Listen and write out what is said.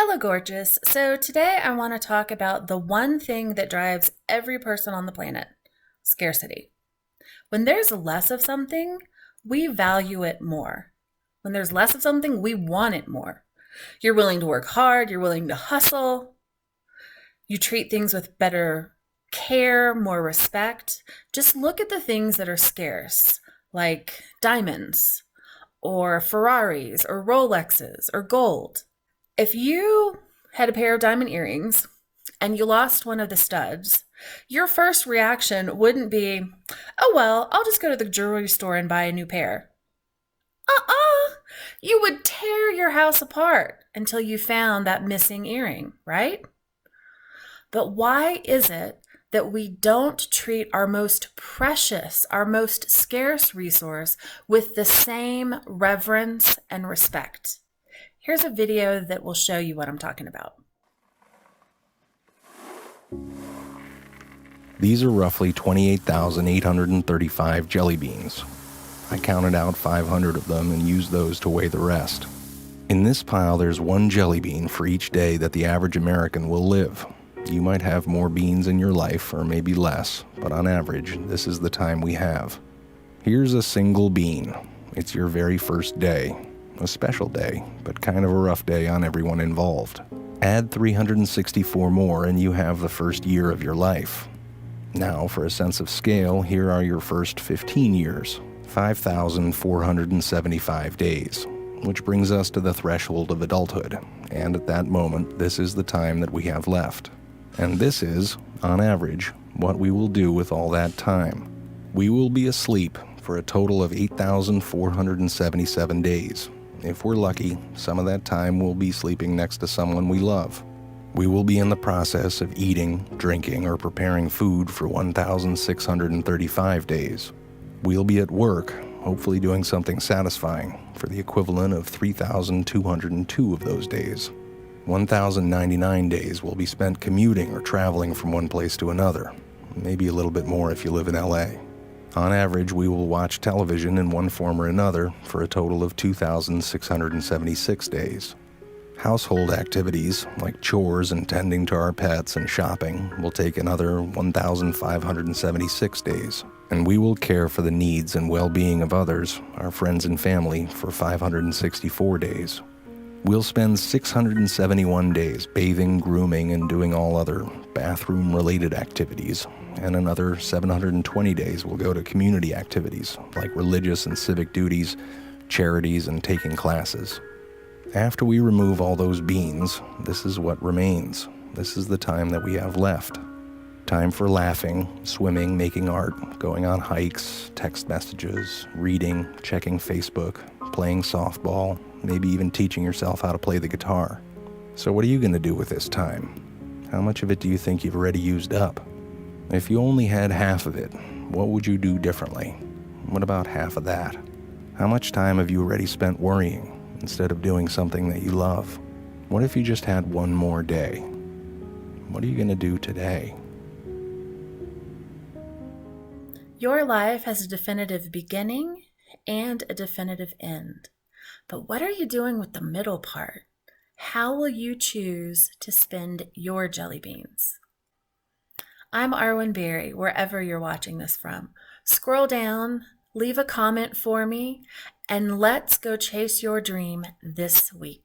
Hello, gorgeous. So today I want to talk about the one thing that drives every person on the planet: scarcity. When there's less of something, we value it more. When there's less of something, we want it more. You're willing to work hard, you're willing to hustle, you treat things with better care, more respect. Just look at the things that are scarce, like diamonds, or Ferraris, or Rolexes, or gold. If you had a pair of diamond earrings and you lost one of the studs, your first reaction wouldn't be, oh, well, I'll just go to the jewelry store and buy a new pair. Uh-uh. You would tear your house apart until you found that missing earring, right? But why is it that we don't treat our most precious, our most scarce resource with the same reverence and respect? Here's a video that will show you what I'm talking about. These are roughly 28,835 jelly beans. I counted out 500 of them and used those to weigh the rest. In this pile, there's one jelly bean for each day that the average American will live. You might have more beans in your life, or maybe less, but on average, this is the time we have. Here's a single bean. It's your very first day. A special day, but kind of a rough day on everyone involved. Add 364 more and you have the first year of your life. Now, for a sense of scale, here are your first 15 years, 5,475 days, which brings us to the threshold of adulthood. And at that moment, this is the time that we have left. And this is, on average, what we will do with all that time. We will be asleep for a total of 8,477 days. If we're lucky, some of that time we'll be sleeping next to someone we love. We will be in the process of eating, drinking, or preparing food for 1,635 days. We'll be at work, hopefully doing something satisfying, for the equivalent of 3,202 of those days. 1,099 days will be spent commuting or traveling from one place to another, maybe a little bit more if you live in LA. On average, we will watch television in one form or another for a total of 2,676 days. Household activities, like chores and tending to our pets and shopping, will take another 1,576 days. And we will care for the needs and well-being of others, our friends and family, for 564 days. We'll spend 671 days bathing, grooming, and doing all other bathroom-related activities, and another 720 days will go to community activities like religious and civic duties, charities, and taking classes. After we remove all those beans, this is what remains. This is the time that we have left. Time for laughing, swimming, making art, going on hikes, text messages, reading, checking Facebook, playing softball, maybe even teaching yourself how to play the guitar. So what are you going to do with this time? How much of it do you think you've already used up? If you only had half of it, what would you do differently? What about half of that? How much time have you already spent worrying instead of doing something that you love? What if you just had one more day? What are you going to do today? Your life has a definitive beginning and a definitive end. But what are you doing with the middle part? How will you choose to spend your jelly beans? I'm Arwen Berry, wherever you're watching this from. Scroll down, leave a comment for me, and let's go chase your dream this week.